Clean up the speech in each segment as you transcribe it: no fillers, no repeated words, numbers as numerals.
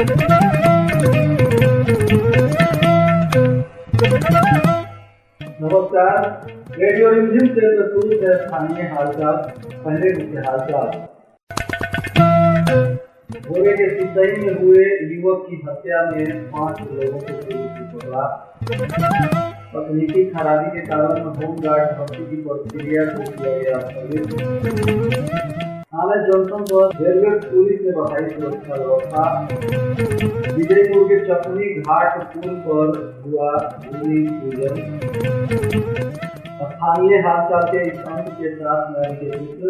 नमस्कार। रेडियो रिमझिम से प्रस्तुत है स्थानीय हालचाल। पहले मुख्य हालचाल। भोरे के सिसई में हुए युवक की हत्या में 5 लोगों को पुलिस ने पकड़ा। तकनीकी खराबी के कारण होमगार्ड भर्ती की प्रक्रिया को किया गया स्थगित। थाना जंक्शन पर रेलवे पुलिस ने बढ़ाई सुरक्षा व्यवस्था। विजयपुर के चपनी घाट पुल पर हुआ भूमि पूजन। स्थानीय हालचाल के इस अंक के साथ मैं के सूत्र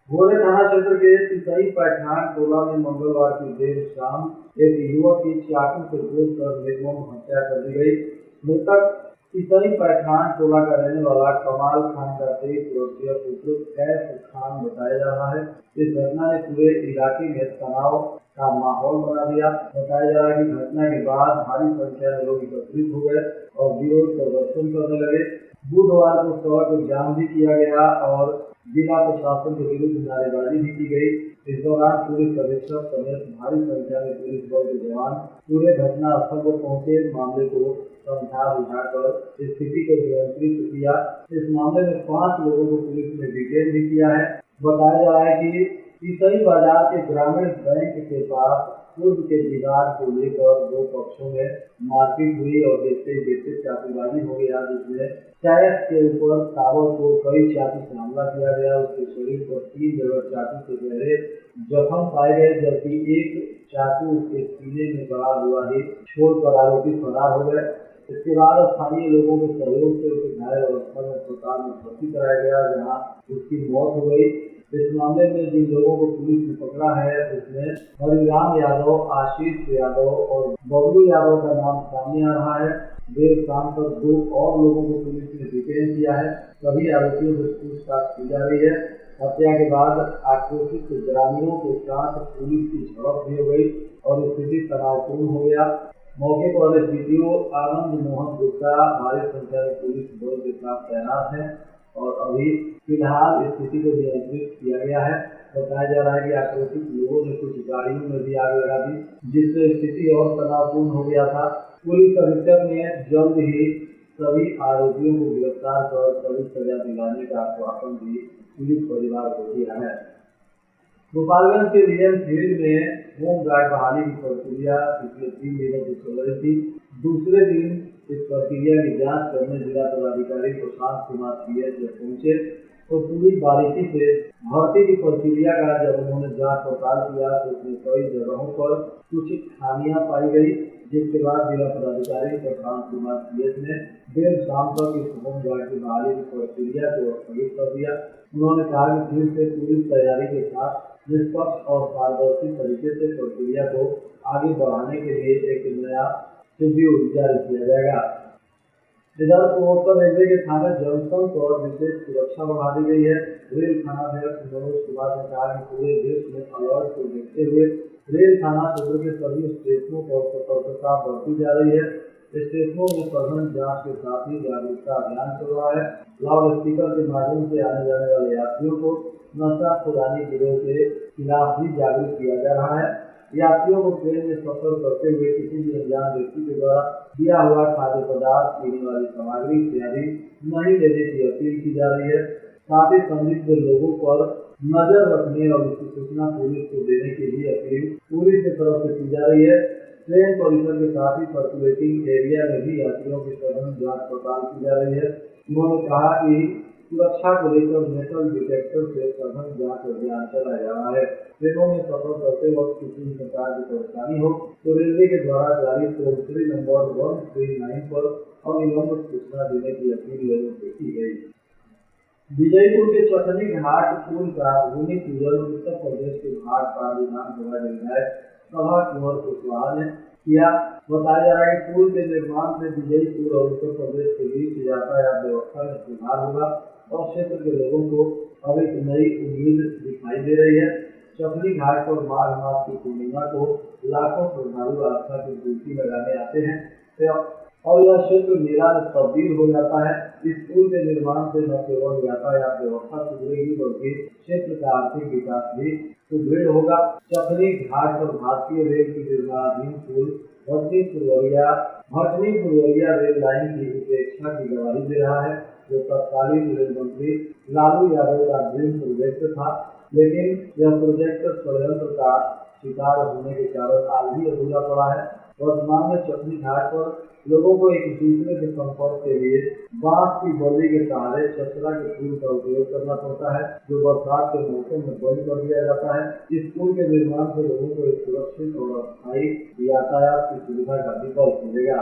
भोरे थाना क्षेत्र के सिसई पैठान टोला में मंगलवार की देर शाम एक युवक की चाकू से गोदकर निर्मम हत्या कर दी गई। मृतक सिसई पैठान टोला का रहने वाला कमाल खान का 23 वर्षीय पुत्र कैफ खान बताया जा रहा है। इस घटना ने पूरे इलाके में तनाव का माहौल बना दिया। बताया जा रहा है कि घटना के बाद भारी संख्या में लोग एकत्रित हो गए और विरोध प्रदर्शन करने लगे। बुधवार को सड़क जाम भी किया गया और जिला प्रशासन के विरुद्ध नारेबाजी भी की गई। इस दौरान पुलिस अधीक्षक समेत भारी संख्या में पुलिस बल के जवान पूरे घटना स्थल पर पहुंचे मामले को समझा बुझाकर स्थिति को नियंत्रित किया। इस मामले में 5 लोगों को पुलिस ने डिटेन भी किया है। बताया जा रहा है कि सिसई बाजार के ग्रामीण बैंक के पास पूर्व के विवाद को लेकर 2 पक्षों में मारपीट हुई और देखते चाकूबाजी हो गया, जिसमें कैफ के ऊपर टावर को कई चाकू से हमला किया गया। उसके शरीर पर 3 जगह चाकू से गहरे जख्म पाए गए, जबकि एक चाकू उसके सीने में गड़ा हुआ ही छोड़कर आरोपी फरार हो गए। इसके बाद स्थानीय लोगों के सहयोग से उसे घायल अवस्था में अस्पताल में भर्ती कराया गया, जहां उसकी मौत हो गई। इस मामले में जिन लोगों को पुलिस ने पकड़ा है उसमें हरिराम यादव, आशीष यादव और बबलू यादव का नाम सामने आ रहा है। देर शाम तक 2 और लोगों को पुलिस ने डिटेन किया है। सभी आरोपियों से पूछताछ की जा रही है। हत्या के बाद आक्रोशित ग्रामीणों के साथ पुलिस की झड़प भी हो गई और स्थिति तनावपूर्ण हो गया। मौके पर एसडीपीओ आनंद मोहन गुप्ता भारी संख्या में पुलिस बल के साथ तैनात है और अभी फिलहाल स्थिति को नियंत्रित किया गया है। बताया जा रहा है कि आक्रोशित लोगों ने कुछ गाड़ियों में भी आग लगा दी, जिससे स्थिति और तनावपूर्ण हो गया था। पुलिस अधीक्षक ने जल्द ही सभी आरोपियों को गिरफ्तार कर कड़ी सजा दिलाने का आश्वासन भी पुलिस परिवार को दिया है। गोपालगंज के डीएम फील्ड में होमगार्ड बहाली की प्रक्रिया पिछले 3 दिनों से चल रही थी। दूसरे दिन इस प्रक्रिया की जांच करने जिला पदाधिकारी प्रशांत कुमार पीएस में पहुंचे तो पूरी बारीकी से भर्ती की प्रक्रिया का जब उन्होंने जांच पड़ताल किया तो उसमें कई जगहों पर कुछ खामियां पाई गई, जिसके बाद जिला पदाधिकारी प्रशांत कुमार पीएस ने देर शाम तक इस होमगार्ड की बहाली की प्रक्रिया को स्थगित कर दिया। उन्होंने कहा कि फिर से पूरी तैयारी के साथ निष्पक्ष और पारदर्शी तरीके से प्रक्रिया को आगे बढ़ाने के लिए एक नया शेड्यूल जारी किया जाएगा। इधर पूर्वोत्तर रेलवे के थाना जंक्शन पर विशेष सुरक्षा बढ़ा दी गई है। रेल थानाध्यक्ष मनोज कुमार ने कहा कि पूरे देश में अलर्ट को देखते हुए रेल थाना क्षेत्र के सभी स्टेशनों पर सतर्कता बरती जा रही है। स्टेशनों में सघन जांच के साथ ही जागरूकता अभियान चल रहा है। लाउड स्पीकर के माध्यम से आने जाने वाले यात्रियों को नशा खुरानी गिरोह के खिलाफ भी जागरूक किया जा रहा है। यात्रियों को ट्रेन में सफर करते हुए किसी भी अनजान व्यक्ति के द्वारा दिया हुआ खाद्य पदार्थ, पीने वाली सामग्री इत्यादि नहीं लेने की अपील की जा रही है। साथ ही संदिग्ध लोगों पर नजर रखने और इसकी सूचना पुलिस को देने की भी अपील पुलिस की तरफ से की जा रही है। ट्रेन परिसर के साथ ही सर्कुलेटिंग एरिया में भी यात्रियों की सघन जांच पड़ताल की जा रही है। उन्होंने कहा कि सुरक्षा को लेकर मेटल डिटेक्टर से सघन जांच अभियान चलाया जा रहा है। ट्रेनों में सफर करते वक्त किसी प्रकार की परेशानी हो तो रेलवे के द्वारा जारी टोल फ्री नंबर 139 पर अविलंब सूचना देने की अपील लोगों से की गई। विजयपुर के चपनी घाट पुल का भूमि पूजन उत्तर प्रदेश के भाजपा विधानसभा विधायक सभा कुंवर कुशवाहा ने किया। बताया जा रहा है कि पुल के निर्माण से विजयपुर और उत्तर प्रदेश के बीच यातायात व्यवस्था में सुधार होगा और क्षेत्र के लोगों को अब एक नई उम्मीद दिखाई दे रही है। चपनी घाट पर माघ मास की पूर्णिमा को लाखों श्रद्धालु आस्था की डुबकी लगाने आते हैं और यह क्षेत्र मेला में तब्दील हो जाता है। इस पुल के निर्माण से न केवल यातायात व्यवस्था सुधरेगी बल्कि क्षेत्र का आर्थिक विकास भी सुदृढ़ होगा। चकनी घाट पर भारतीय रेल की निर्माणाधीन पुल भटनी फुलवरिया रेल लाइन की उपेक्षा की गवाही दे रहा है, जो तत्कालीन रेल मंत्री लालू यादव का ड्रीम प्रोजेक्ट था, लेकिन यह प्रोजेक्ट षड्यंत्र का शिकार होने के कारण आज भी अधूरा पड़ा है। वर्तमान में चकनी घाट पर लोगों को एक दूसरे के संपर्क के लिए बांस की बल्ली के सहारे चचरा के पुल का उपयोग करना पड़ता है, जो बरसात के मौसम में बंद कर दिया जाता है। इस पुल के निर्माण से लोगों को एक सुरक्षित और अस्थायी यातायात की सुविधा का विकल्प मिलेगा।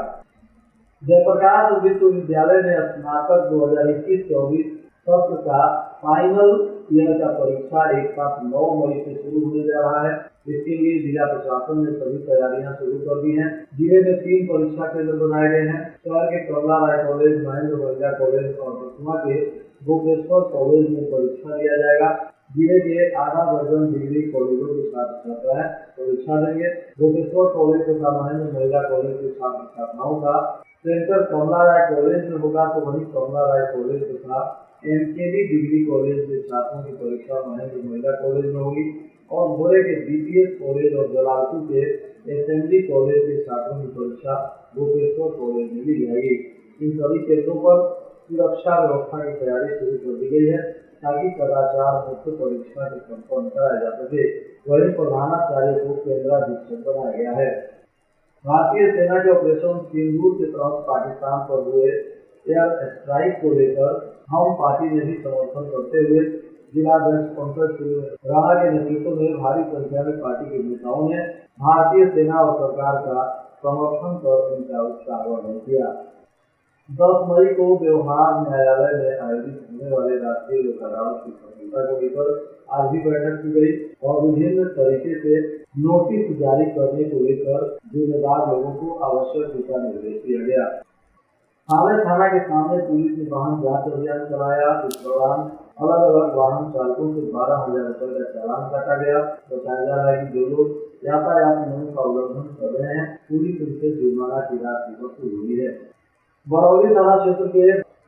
जयप्रकाश विश्वविद्यालय ने स्नातक 2021-24 सत्र का फाइनल ईयर का परीक्षा एक साथ 9 मई से शुरू होने जा रहा है। इसके लिए जिला प्रशासन ने सभी तैयारियां शुरू कर दी हैं। जिले में 3 परीक्षा केंद्र बनाए गए हैं। शहर के कमला राय कॉलेज, महेंद्र महिला कॉलेज और बसुआ के गोपेश्वर कॉलेज में परीक्षा लिया जाएगा। जिले के आधा दर्जन डिग्री कॉलेजों के छात्र छात्राएं परीक्षा देंगे। गोपेश्वर कॉलेज तथा महेंद्र महिला कॉलेज के छात्र छात्राओं का सेंटर कमला राय कॉलेज में होगा, तो वहीं कमला राय कॉलेज तथा एमकेडी डिग्री कॉलेज के छात्रों की परीक्षा महेंद्र महिला कॉलेज में होगी और भोरे के बीपीएस कॉलेज और जलालपुर के एसएमडी कॉलेज के छात्रों की परीक्षा गोपेश्वर कॉलेज में ली जाएगी। इन सभी केंद्रों पर सुरक्षा व्यवस्था की तैयारी शुरू कर दी गई है ताकि कदाचार मुक्त परीक्षा के संपन्न कराया जा सके। वहीं प्रधानाचार्य को केंद्राधीक्षक बनाया गया है। भारतीय सेना के ऑपरेशन सिंदूर के तहत पाकिस्तान पर हुए एयर स्ट्राइक को लेकर हम पार्टी ने भी समर्थन करते हुए जिलाध्यक्ष पंकज सिंह राणा के नेतृत्व में भारी संख्या में पार्टी के नेताओं ने भारतीय सेना और सरकार का समर्थन कर उनका उत्साहवर्धन किया। 10 मई को व्यवहार न्यायालय में आयोजित होने वाले राष्ट्रीय लोक अदालत की सफलता को लेकर आज भी बैठक की गई और विभिन्न तरीके से नोटिस जारी करने को लेकर जिम्मेदार लोगों को आवश्यक दिशा निर्देश दिया गया। हावड़ा थाना के सामने पुलिस ने वाहन जांच अभियान चलाया। इस दौरान अलग अलग वाहन चालकों से 12,000 रुपए का चालान काटा गया। बताया जा रहा है कि जो लोग यातायात नियमों का उल्लंघन कर रहे हैं, पुलिस उनसे जुर्माना की राशि वसूल हुई है। बरौली थाना क्षेत्र के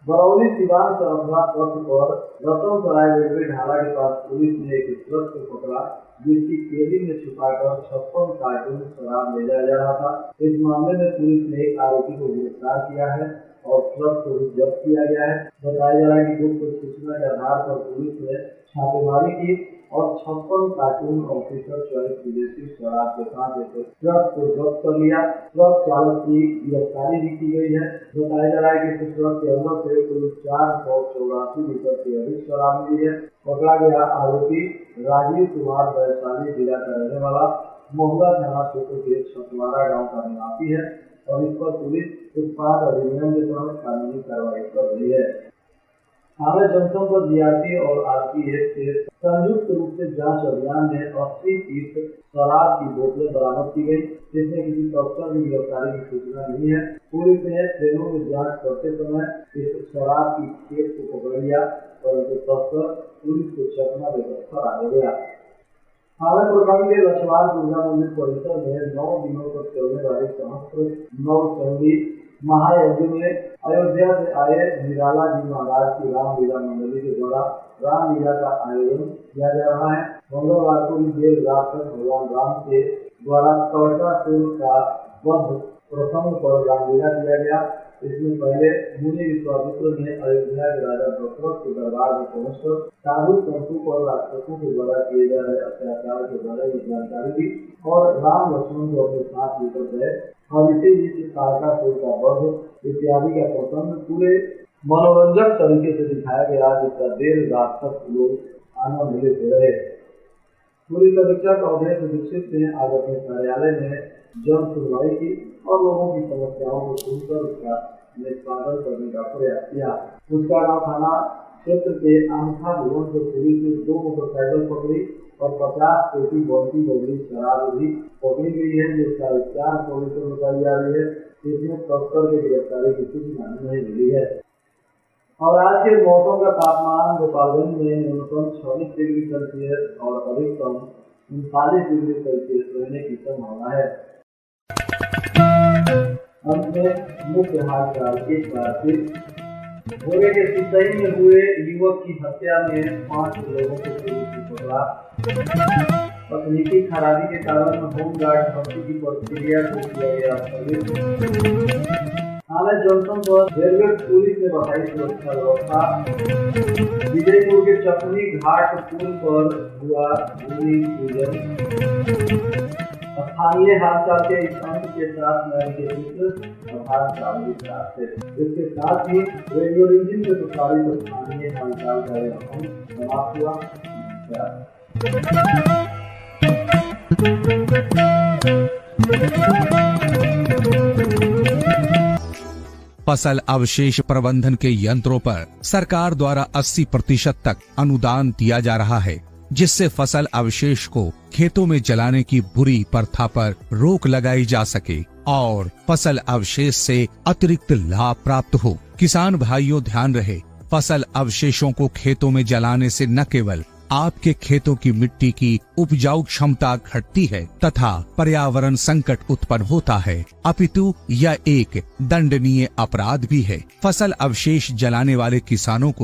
बरौली सिवान सरफरा पथ पर रतन सराय रेलवे ढाला के पास पुलिस ने एक ट्रक को पकड़ा, जिसकी केबिन में छुपाकर 56 कार्टून शराब ले जाया जा रहा था। इस मामले में पुलिस ने एक आरोपी को गिरफ्तार किया है और ट्रक को भी जब्त किया गया है। बताया जा रहा है कि गुप्त सूचना के आधार पर पुलिस ने छापेमारी की और 56 कार्टून ऑफिसर चॉइस विदेशी शराब के साथ एक ट्रक को जब्त कर लिया। ट्रक चालक की गिरफ्तारी भी की गई है। बताया जा रहा है कि इस ट्रक के अंदर से कुल 484 लीटर से अधिक शराब मिली है। पकड़ा गया आरोपी राजीव कुमार वैशाली जिला का रहने वाला महुआ थाना क्षेत्र के छतवारा गाँव का निवासी है और इस पर पुलिस उत्पाद अधिनियम के तहत कानूनी कार्रवाई कर रही है। हावड़ा जंक्शन पर जीआरपी और आरपीएफ के संयुक्त रूप से जांच अभियान में 80 पीस शराब की बोतलें बरामद की गई, जिसमें किसी तस्कर की गिरफ्तारी की सूचना नहीं है। पुलिस ने ट्रेनों में जांच करते समय इस शराब की खेप को पकड़ लिया, परंतु तस्कर पुलिस को चकमा देकर फरार हो गया। हावड़ा प्रखंड के लछवार दुर्गा मंदिर परिसर में 9 दिनों तक चलने वाली सहस्त्र नवचंडी महायज्ञ में अयोध्या से आए निराला जी महाराज की रामलीला मंडली के द्वारा रामलीला का आयोजन किया जा रहा है। मंगलवार को देर रात तक भगवान राम के द्वारा तड़कासुर का वध प्रसंग पर रामलीला किया गया। इसमें पहले मुनि विश्वामित्र ने अयोध्या के राजा दशरथ के दरबार में पहुंचकर साधु संतों और राक्षसों के द्वारा किए जा रहे अत्याचार के बारे में जानकारी दी और राम लक्ष्मण को अपने साथ लेकर गए और इसी बीच तारकासुर का वध इत्यादि का प्रसंग पूरे मनोरंजक तरीके से दिखाया गया, जिसका देर रात तक लोग आनंद लेते रहे। पुलिस अधीक्षक अवधेश दीक्षित ने आज अपने कार्यालय में जन सुनवाई की और लोगों की समस्याओं को सुनकर उसका निष्पादन करने का प्रयास किया। पुष्कागांव थाना क्षेत्र के आमखा भवन से पुलिस ने 2 मोटरसाइकिल पकड़ी और 50 पेटी बंसी बबली शराब भी पकड़ी गई है, जो 4.5 लीटर बताई जा रही है। इसमें तस्कर की गिरफ्तारी की सूचना नहीं मिली है। और आज के मौसम का तापमान गोपालगंज में न्यूनतम 26 डिग्री सेल्सियस और अधिकतम 39 डिग्री सेल्सियस रहने की संभावना है। अंत में मुख्य हादसा एक बार फिर भोरे के सिसई में हुए युवक की हत्या में 5 लोगों को पुलिस ने पकड़ा। तकनीकी खराबी के कारण होमगार्ड भर्ती की प्रक्रिया को किया गया स्थगित। थाना जंक्शन पर रेलवे पुलिस ने बढ़ाई सुरक्षा व्यवस्था। विजयपुर के चपनी घाट पुल पर हुआ भूमि पूजन। स्थानीय हालचाल के इस अंक के साथ मैं के इसके साथ ही रेडियो इंजन से प्रसारित स्थानीय हालचाल का अंक समाप्त हुआ। फसल अवशेष प्रबंधन के यंत्रों पर सरकार द्वारा 80% तक अनुदान दिया जा रहा है, जिससे फसल अवशेष को खेतों में जलाने की बुरी प्रथा पर रोक लगाई जा सके और फसल अवशेष से अतिरिक्त लाभ प्राप्त हो। किसान भाइयों ध्यान रहे, फसल अवशेषों को खेतों में जलाने से न केवल आपके खेतों की मिट्टी की उपजाऊ क्षमता घटती है तथा पर्यावरण संकट उत्पन्न होता है, अपितु यह एक दंडनीय अपराध भी है। फसल अवशेष जलाने वाले किसानों को